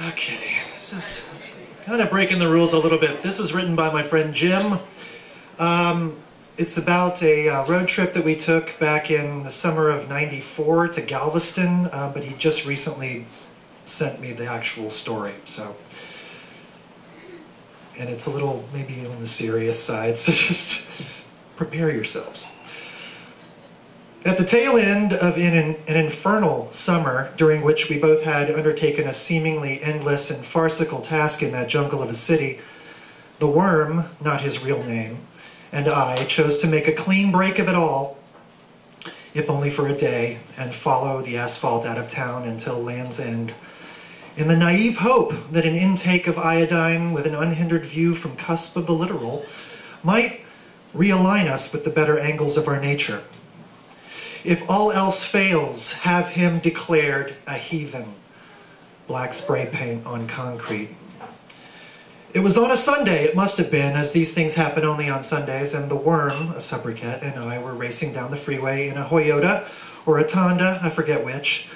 Okay, this is kind of breaking the rules a little bit. This was written by my friend Jim. It's about a road trip that we took back in the summer of '94 to Galveston, but he just recently sent me the actual story, so. And it's a little maybe on the serious side, so just prepare yourselves. At the tail end of an infernal summer, during which we both had undertaken a seemingly endless and farcical task in that jungle of a city, the Worm, not his real name, and I chose to make a clean break of it all, if only for a day, and follow the asphalt out of town until Land's End, in the naive hope that an intake of iodine with an unhindered view from cusp of the literal might realign us with the better angles of our nature. If all else fails, have him declared a heathen. Black spray paint on concrete. It was on a Sunday, it must have been, as these things happen only on Sundays, and the Worm, a sobriquet, and I were racing down the freeway in a Toyota or a Tonda, I forget which,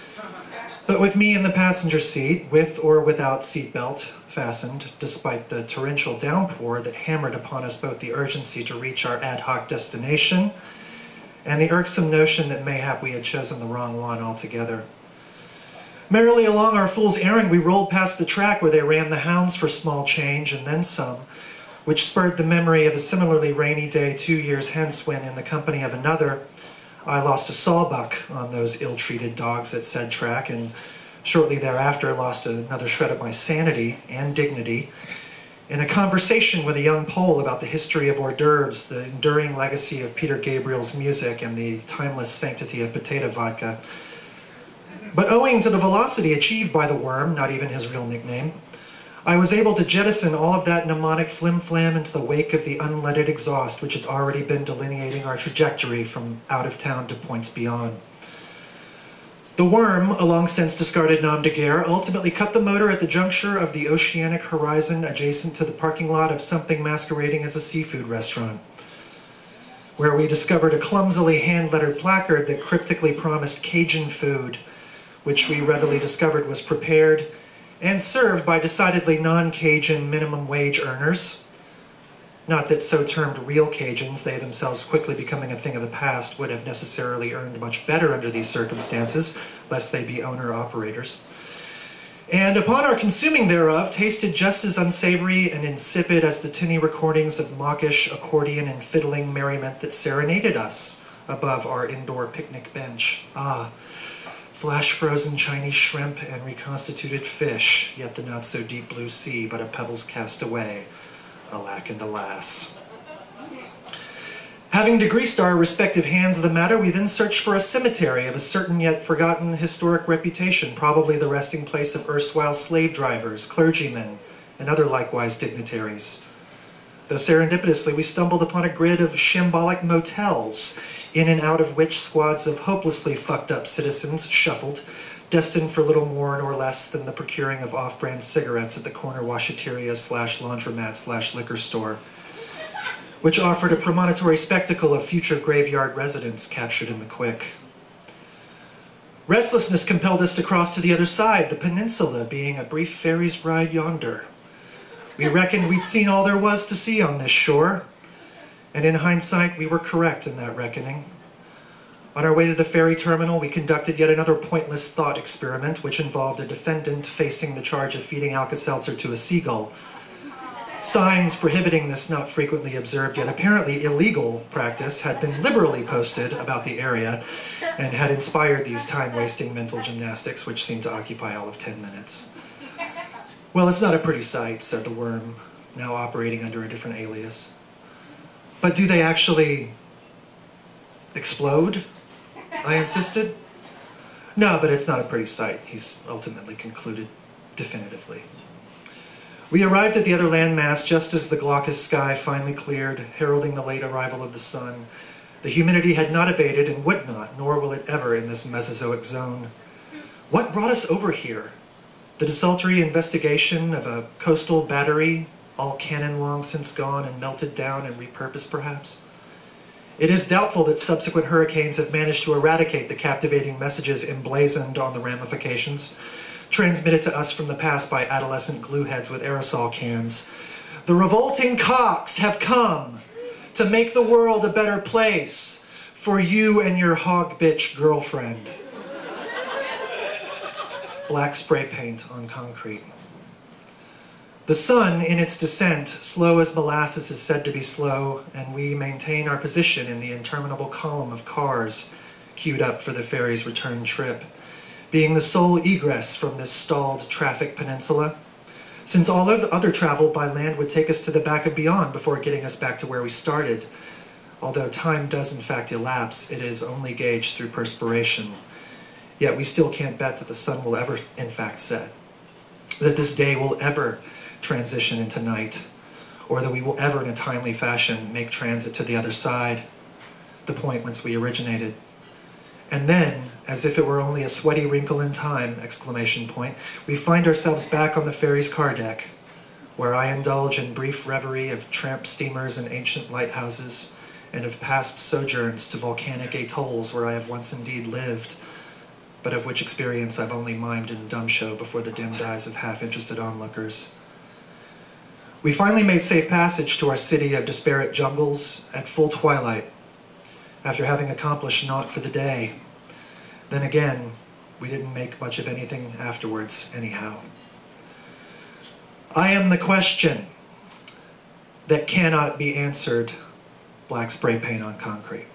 but with me in the passenger seat, with or without seatbelt fastened, despite the torrential downpour that hammered upon us both the urgency to reach our ad hoc destination and the irksome notion that mayhap we had chosen the wrong one altogether. Merrily along our fool's errand, we rolled past the track where they ran the hounds for small change and then some, which spurred the memory of a similarly rainy day 2 years hence when, in the company of another, I lost a sawbuck on those ill-treated dogs at said track, and shortly thereafter lost another shred of my sanity and dignity in a conversation with a young Pole about the history of hors d'oeuvres, the enduring legacy of Peter Gabriel's music, and the timeless sanctity of potato vodka. But owing to the velocity achieved by the Worm, not even his real nickname, I was able to jettison all of that mnemonic flim-flam into the wake of the unleaded exhaust which had already been delineating our trajectory from out of town to points beyond. The Worm, a long since discarded nom de guerre, ultimately cut the motor at the juncture of the oceanic horizon adjacent to the parking lot of something masquerading as a seafood restaurant, where we discovered a clumsily hand-lettered placard that cryptically promised Cajun food, which we readily discovered was prepared and served by decidedly non-Cajun minimum wage earners. Not that so termed real Cajuns, they themselves quickly becoming a thing of the past, would have necessarily earned much better under these circumstances, lest they be owner-operators. And upon our consuming thereof, tasted just as unsavory and insipid as the tinny recordings of mawkish accordion and fiddling merriment that serenaded us above our indoor picnic bench. Ah, flash-frozen Chinese shrimp and reconstituted fish, yet the not-so-deep blue sea but a pebble's cast away. Alack and alas. Having degreased our respective hands of the matter, we then searched for a cemetery of a certain yet forgotten historic reputation, probably the resting place of erstwhile slave drivers, clergymen, and other likewise dignitaries. Though serendipitously, we stumbled upon a grid of shambolic motels, in and out of which squads of hopelessly fucked up citizens shuffled, destined for little more nor less than the procuring of off-brand cigarettes at the corner washateria/laundromat/liquor store, which offered a premonitory spectacle of future graveyard residents captured in the quick. Restlessness compelled us to cross to the other side, the Peninsula being a brief ferry's ride yonder. We reckoned we'd seen all there was to see on this shore, and in hindsight, we were correct in that reckoning. On our way to the ferry terminal, we conducted yet another pointless thought experiment, which involved a defendant facing the charge of feeding Alka-Seltzer to a seagull. Signs prohibiting this not frequently observed yet apparently illegal practice had been liberally posted about the area and had inspired these time-wasting mental gymnastics, which seemed to occupy all of 10 minutes. Well, it's not a pretty sight, said the Worm, now operating under a different alias. But do they actually explode? I insisted. No, but it's not a pretty sight, he's ultimately concluded definitively. We arrived at the other landmass just as the glaucous sky finally cleared, heralding the late arrival of the sun. The humidity had not abated and would not, nor will it ever in this Mesozoic zone. What brought us over here? The desultory investigation of a coastal battery, all cannon long since gone and melted down and repurposed perhaps? It is doubtful that subsequent hurricanes have managed to eradicate the captivating messages emblazoned on the ramifications. transmitted to us from the past by adolescent glue heads with aerosol cans. The revolting cocks have come to make the world a better place for you and your hog bitch girlfriend. Black spray paint on concrete. The sun, in its descent, slow as molasses is said to be slow, and we maintain our position in the interminable column of cars queued up for the ferry's return trip, being the sole egress from this stalled traffic peninsula, since all of the other travel by land would take us to the back of beyond before getting us back to where we started. Although time does in fact elapse, it is only gauged through perspiration. Yet we still can't bet that the sun will ever in fact set, that this day will ever transition into night, or that we will ever in a timely fashion make transit to the other side, the point whence we originated. And then, as if it were only a sweaty wrinkle in time, exclamation point, we find ourselves back on the ferry's car deck, where I indulge in brief reverie of tramp steamers and ancient lighthouses, and of past sojourns to volcanic atolls where I have once indeed lived, but of which experience I've only mimed in dumb show before the dimmed eyes of half-interested onlookers. We finally made safe passage to our city of disparate jungles at full twilight, after having accomplished naught for the day. Then again, we didn't make much of anything afterwards anyhow. I am the question that cannot be answered. Black spray paint on concrete.